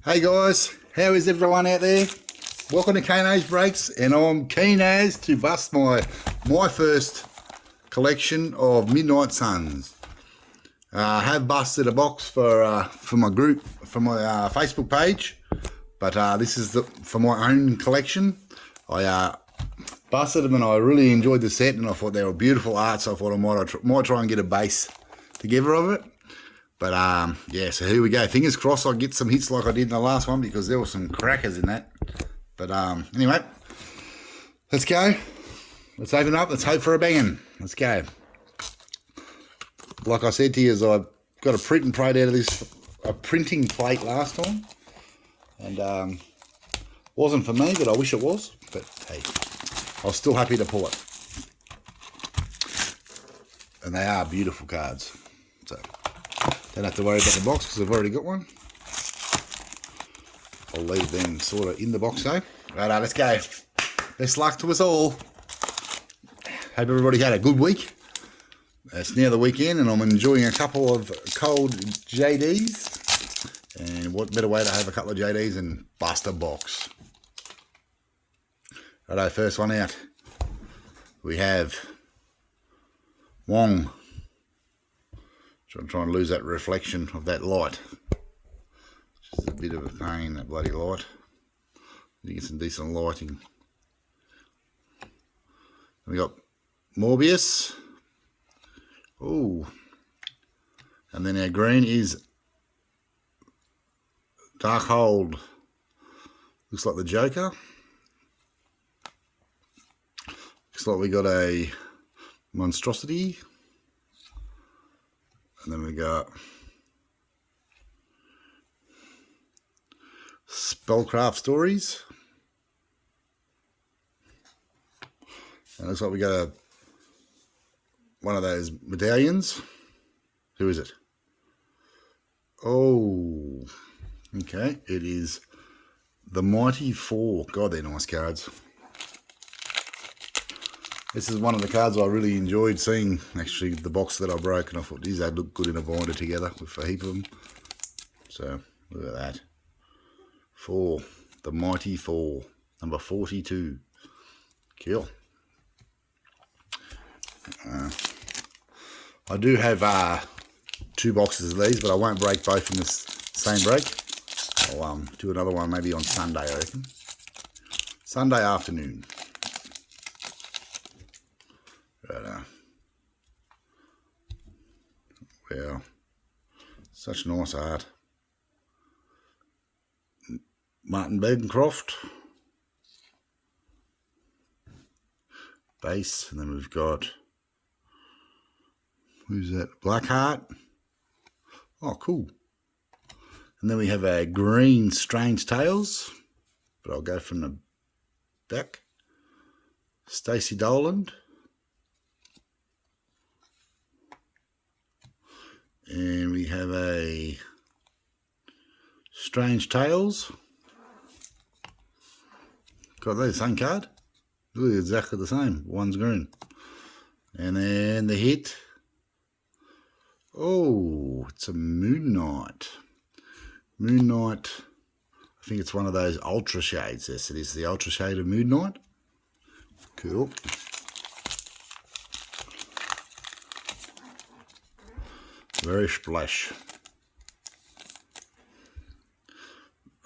Hey guys, how is everyone out there? Welcome to Kano's Breaks, and I'm keen as to bust my first collection of Midnight Suns. I have busted a box for my group, for my Facebook page, but this is for my own collection. I busted them and I really enjoyed the set, and I thought they were beautiful art, so I thought I might try and get a base together of it. But yeah, so here we go. Fingers crossed I get some hits like I did in the last one, because there were some crackers in that. But anyway, let's go. Let's open up. Let's hope for a banging. Let's go. Like I said to you, I got a printing plate out of this, a printing plate last time, and wasn't for me, but I wish it was. But hey, I was still happy to pull it. And they are beautiful cards. So don't have to worry about the box because I've already got one. I'll leave them sort of in the box though. Right, let's go. Best luck to us all. Hope everybody had a good week. It's now the weekend and I'm enjoying a couple of cold JDs. And what better way to have a couple of JDs than bust a box. Righto, first one out. We have Wong. Trying to lose that reflection of that light. Just a bit of a pain, that bloody light. You get some decent lighting. We got Morbius. Oh, and then our green is Darkhold. Looks like the Joker. Looks like we got a Monstrosity. And then we got Spellcraft Stories. And it looks like we got one of those medallions. Who is it? Oh, okay. It is the Mighty Four. God, they're nice cards. This is one of the cards I really enjoyed seeing, actually, the box that I broke, and I thought, these, they'd look good in a binder together with a heap of them. So, look at that. Four. The Mighty Four. Number 42. Cool. I do have two boxes of these, but I won't break both in this same break. I'll do another one maybe on Sunday, I reckon. Sunday afternoon. Right, well, such nice art. Martin Bancroft. Base, and then we've got, who's that? Blackheart. Oh, cool. And then we have a green Strange Tales, but I'll go from the back. Stacey Doland. And we have a Strange Tales. Got the same card. Look, exactly the same. One's green. And then the hit. Oh, it's a Moon Knight. Moon Knight. I think it's one of those Ultra Shades. Yes, it is the Ultra Shade of Moon Knight. Cool. Very splash.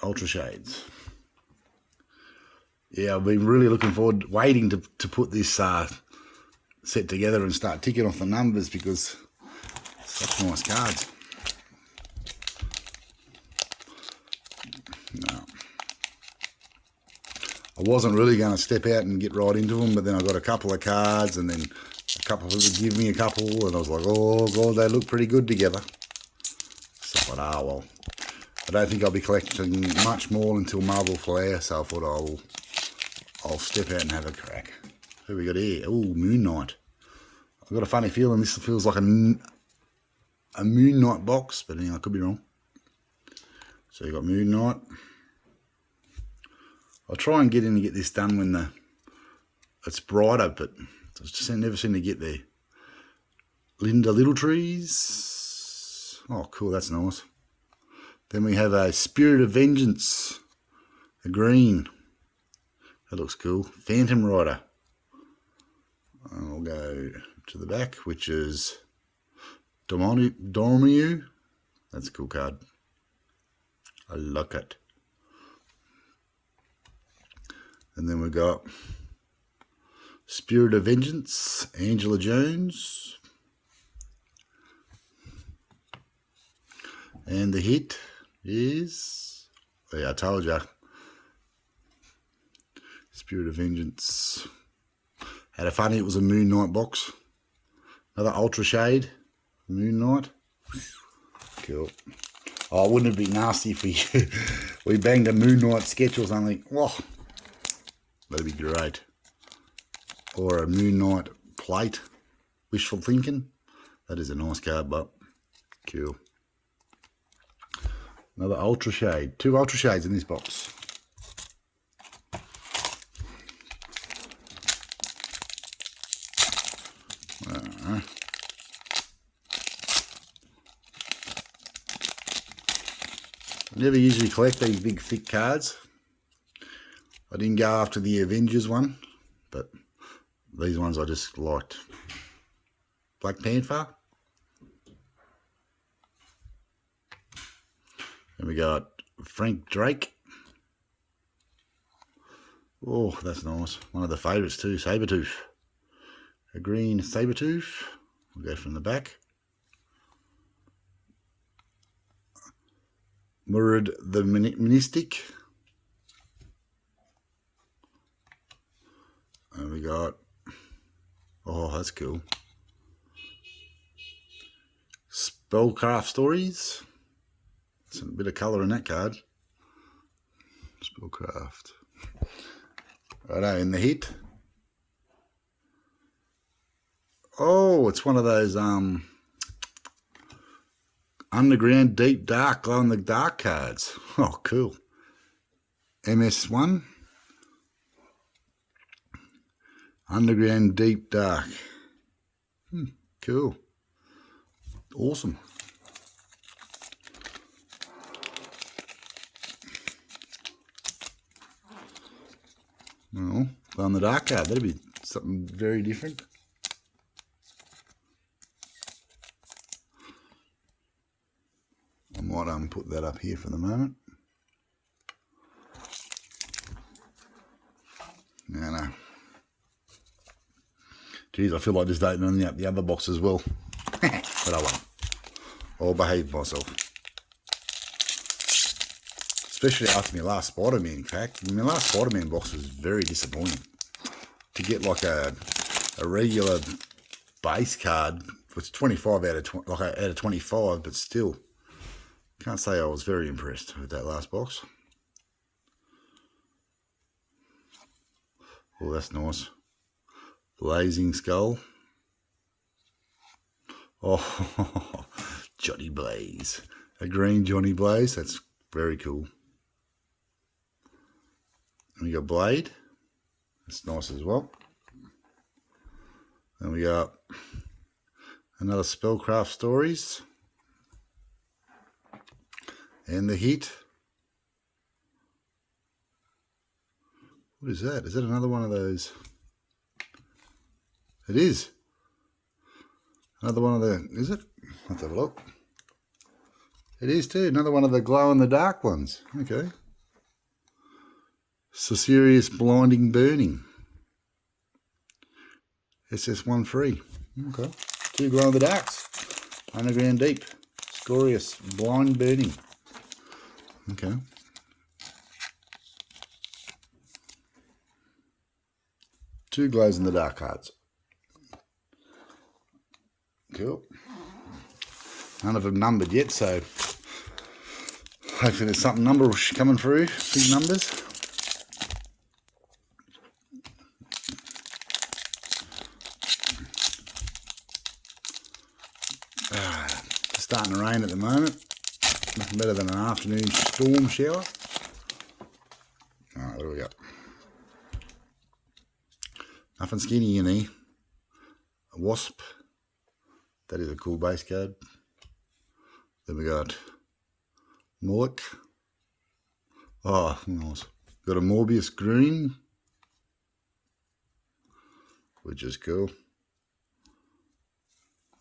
Ultra Shades. Yeah, I've been really looking forward, waiting to put this set together and start ticking off the numbers, because such nice cards. No. I wasn't really going to step out and get right into them, but then I got a couple of cards, and then a couple of people give me a couple, and I was like, oh god, they look pretty good together. So I thought, well, I don't think I'll be collecting much more until Marble Flare, so I thought I'll step out and have a crack. Who we got here? Oh, Moon Knight. I've got a funny feeling this feels like a Moon Knight box, but anyway, I could be wrong. So you got Moon Knight. I'll try and get in and get this done when it's brighter, but I just never seem to get there. Linda Littletrees. Oh, cool, that's nice. Then we have a Spirit of Vengeance, a green. That looks cool. Phantom Rider. And we'll go to the back, which is Dormiu. That's a cool card. I like it. And then we got Spirit of Vengeance, Angela Jones. And the hit is, yeah, I told you, Spirit of Vengeance. Had a funny, it was a Moon Knight box. Another Ultra Shade, Moon Knight. Cool. Oh, wouldn't it be nasty if we banged a Moon Knight sketch or something? Oh, that'd be great. Or a Moon Knight plate. Wishful thinking. That is a nice card, but cool. Another Ultra Shade. 2 Ultra Shades in this box. I never usually collect these big thick cards. I didn't go after the Avengers one, but these ones I just liked. Black Panther. And we got Frank Drake. Oh, that's nice. One of the favourites too, Sabretooth. A green Sabretooth. We'll go from the back. Murad the Mystic. And we got, oh, that's cool. Spellcraft Stories. There's a bit of colour in that card. Spellcraft. Righto, in the hit. Oh, it's one of those Underground Deep Dark Glow in the Dark cards. Oh, cool. MS1. Underground Deep Dark. Cool. Awesome. Well, glow in the dark card. That'd be something very different. I might put that up here for the moment. No. Geez, I feel like just opening up the other box as well. But I won't. I'll behave myself. Especially after my last Spider-Man pack. My last Spider-Man box was very disappointing. To get like a regular base card, it's 25 out of 20, like out of 25, but still. Can't say I was very impressed with that last box. Oh, that's nice. Blazing Skull. Oh, Johnny Blaze. A green Johnny Blaze. That's very cool. And we got Blade. That's nice as well. Then we got another Spellcraft Stories. And the hit. What is that? Is that another one of those? It is. Another one of the, is it? Let's have a look. It is too. Another one of the glow-in-the-dark ones. Okay. Serious Blinding Burning. SS1 free. Okay. 2 glow-in-the-darks. Underground Deep. Scorious Blind Burning. Okay. Two glows-in-the-dark cards. Cool. None of them numbered yet, so hopefully there's something numberish coming through. Big numbers. It's starting to rain at the moment. Nothing better than an afternoon storm shower. Alright, what do we got? Nothing skinny in here. A Wasp. That is a cool base card. Then we got Mullock. Oh, nice. Got a Morbius green, which is cool.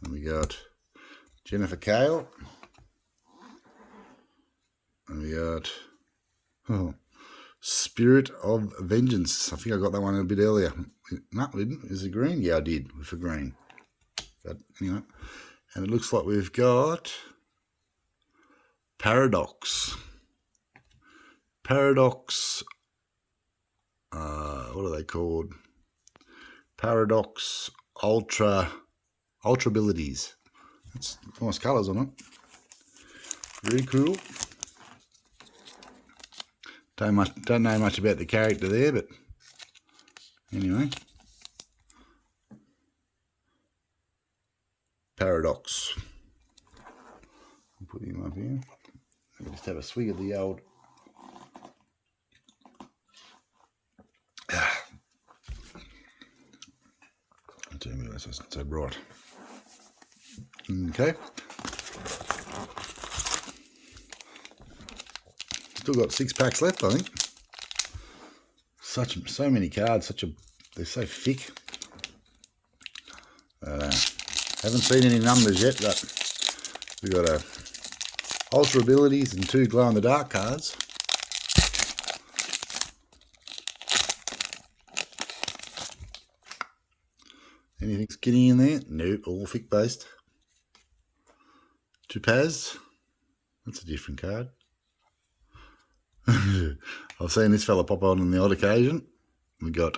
And we got Jennifer Kale. And we got Spirit of Vengeance. I think I got that one a bit earlier. No, I didn't. Is it green? Yeah, I did with a green. But anyway. And it looks like we've got Paradox. Paradox. What are they called? Paradox Ultra Abilities. That's nice colours on it. Very cool. Don't know much about the character there, but anyway. Paradox. I'll put him up here. Let me just have a swig of the old. Tell me that's not so bright. Okay. Still got 6 packs left, I think. So many cards. They're so thick. Haven't seen any numbers yet, but we've got a Ultra Abilities and 2 Glow in the Dark cards. Anything skinny in there? Nope, all thick based. Topaz. That's a different card. I've seen this fella pop on the odd occasion. We got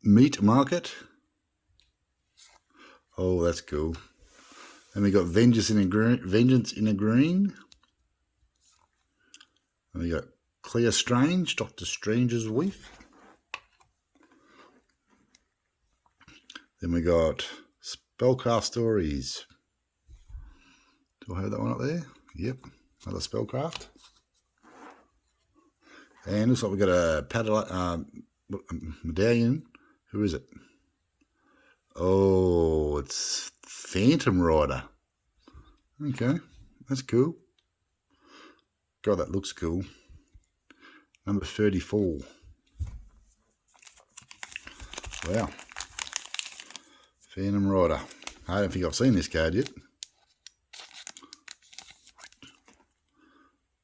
Meat Market. Oh, that's cool. And we got Vengeance in a Green. And we got Clear Strange, Doctor Strange's wife. Then we got Spellcraft Stories. Do I have that one up there? Yep, another Spellcraft. And looks like we got a medallion. Who is it? Oh, it's Phantom Rider. Okay, that's cool. God, that looks cool. Number 34. Wow. Phantom Rider. I don't think I've seen this card yet.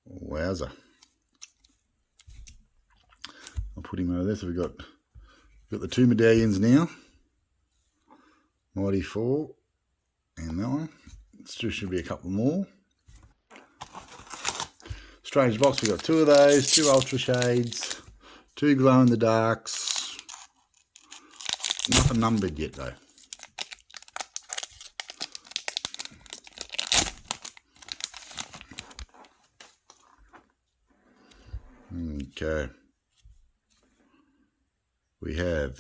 Wowza. I'll put him over there. So we've got the 2 medallions now. Mighty 4 and that one. Still should be a couple more. Strange box, we've got 2 of those, 2 Ultra Shades, 2 Glow in the Darks. Nothing numbered yet though. Okay. We have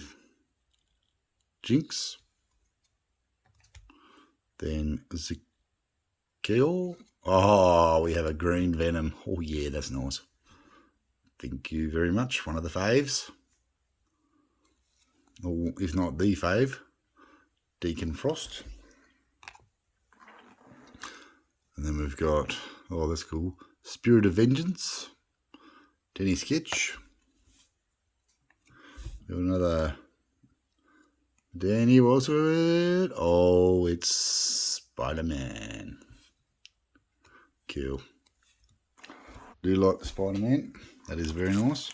Jinx. Then Ezekiel. Oh, we have a green Venom. Oh yeah, that's nice. Thank you very much. One of the faves. Or if not the fave. Deacon Frost. And then we've got, oh that's cool, Spirit of Vengeance. Denny Sketch. Got another Danny, what's it? Oh, it's Spider-Man. Cool. Do like the Spider-Man. That is very nice.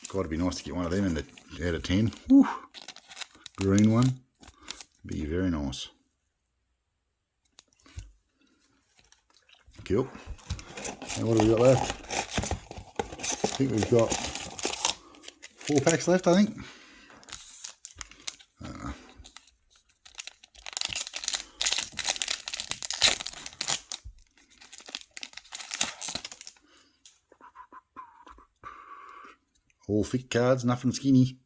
Got to be nice to get one of them in the out of 10. Whew. Green one. Be very nice. Cool. And what have we got left? I think we've got 4 packs left, I think. All thick cards, nothing skinny.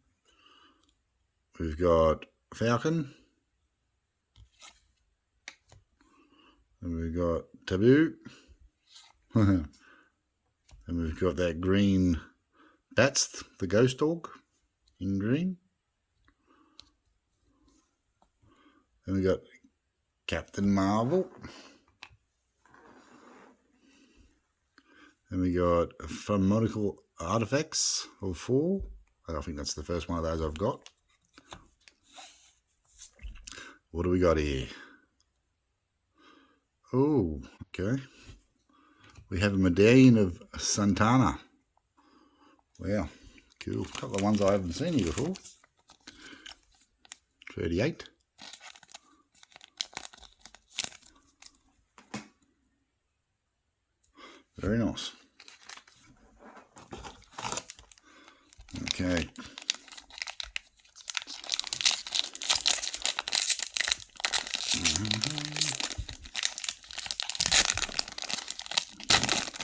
We've got Falcon. And we've got Taboo. And we've got that green Bats, the Ghost Dog, in green. And we got Captain Marvel. Then we got Pharmaceutical Artifacts of 4. I think that's the first one of those I've got. What do we got here? Oh, okay. We have a medallion of Santana. Wow, cool. A couple of ones I haven't seen here before. 38. Very nice. Okay.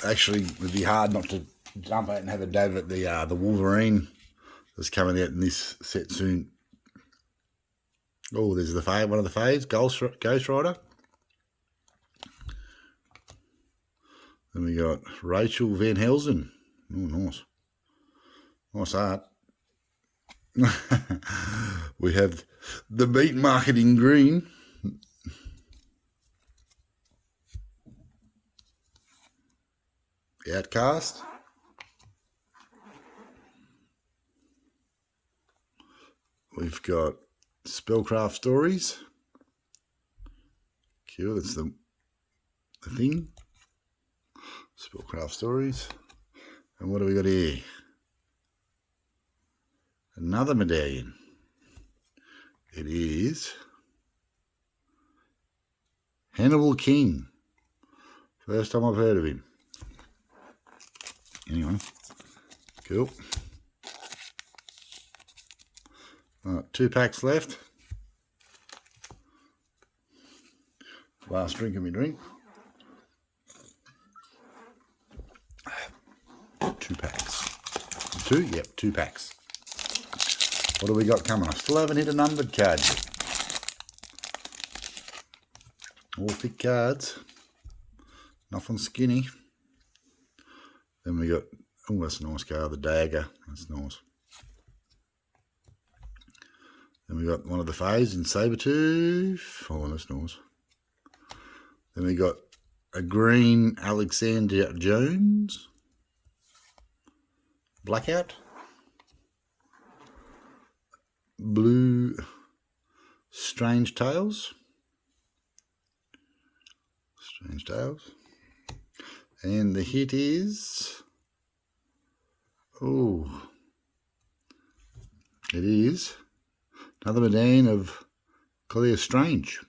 Actually, it would be hard not to jump out and have a dab at the Wolverine that's coming out in this set soon. Oh, there's the fade, one of the fades, Ghost Rider. Then we got Rachel Van Helsen. Oh, nice. Nice art. We have the Meat Market in green. Outcast. We've got Spellcraft Stories. Cool, that's the thing. Spellcraft Stories. And what do we got here? Another medallion. It is Hannibal King. First time I've heard of him. Anyway, cool. 2 packs left. Last drink of my drink. 2 packs. 2? Yep, 2 packs. What do we got coming? I still haven't hit a numbered card yet. All thick cards. Nothing skinny. Then we got, oh, that's a nice card, the Dagger. That's nice. Then we got one of the Fays in Sabretooth. Oh, that's nice. Then we got a green Alexander Jones. Blackout. Blue Strange Tales. Strange Tales. And the hit is, oh, it is another medallion of Collier Strange.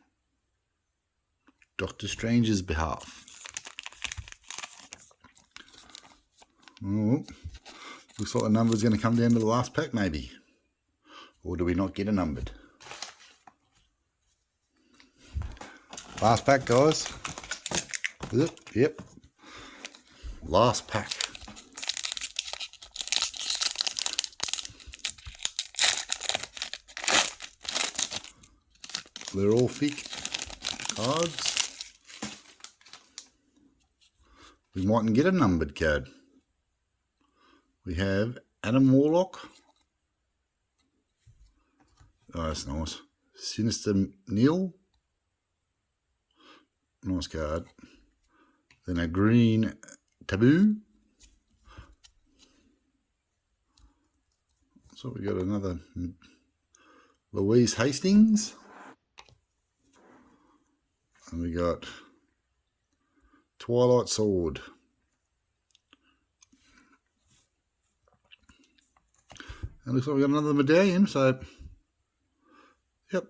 Doctor Strange's behalf. Oh, looks like the number's going to come down to the last pack maybe. Or do we not get a numbered? Last pack, guys. Is it? Yep. Last pack. They're all thick cards. We mightn't get a numbered card. We have Adam Warlock. Oh, that's nice. Sinister Neil. Nice card. Then a green Taboo. So we got another Louise Hastings. And we got Twilight Sword. And looks like we got another medallion, so yep.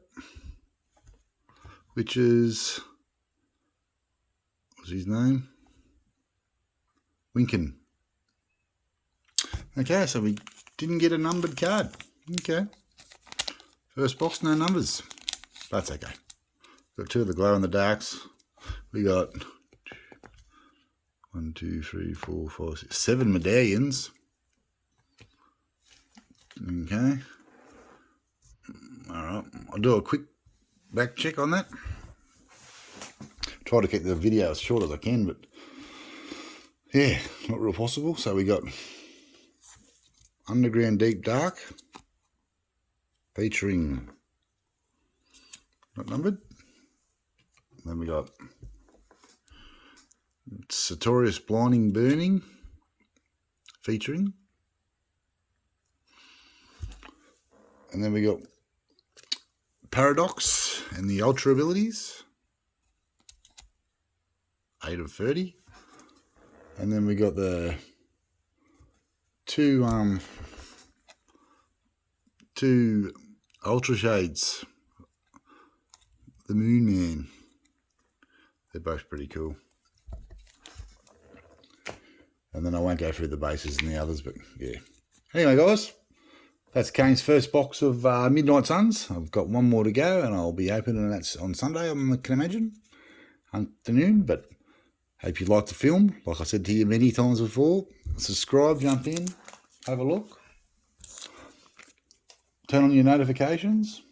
Which is, what's his name? Winkin. Okay, so we didn't get a numbered card. Okay. First box, no numbers. That's okay. Got 2 of the glow in the darks. We got 1, 2, 3, 4, 5, 6, 7 medallions. Okay. Alright, I'll do a quick back check on that. Try to keep the video as short as I can, but yeah, not real possible. So we got Underground Deep Dark, featuring, not numbered. Then we got Sartorius Blinding Burning, featuring. And then we got Paradox and the Ultra abilities. 8 of 30. And then we got the two Ultra Shades. The Moon Man. They're both pretty cool. And then I won't go through the bases and the others, but yeah. Anyway, guys, that's Kane's first box of Midnight Suns. I've got one more to go, and I'll be opening that on Sunday, I can imagine, afternoon. But hope you liked the film. Like I said to you many times before, subscribe, jump in, have a look, turn on your notifications,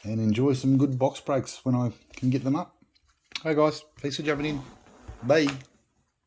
and enjoy some good box breaks when I can get them up. Hey guys, thanks for jumping in. Bye.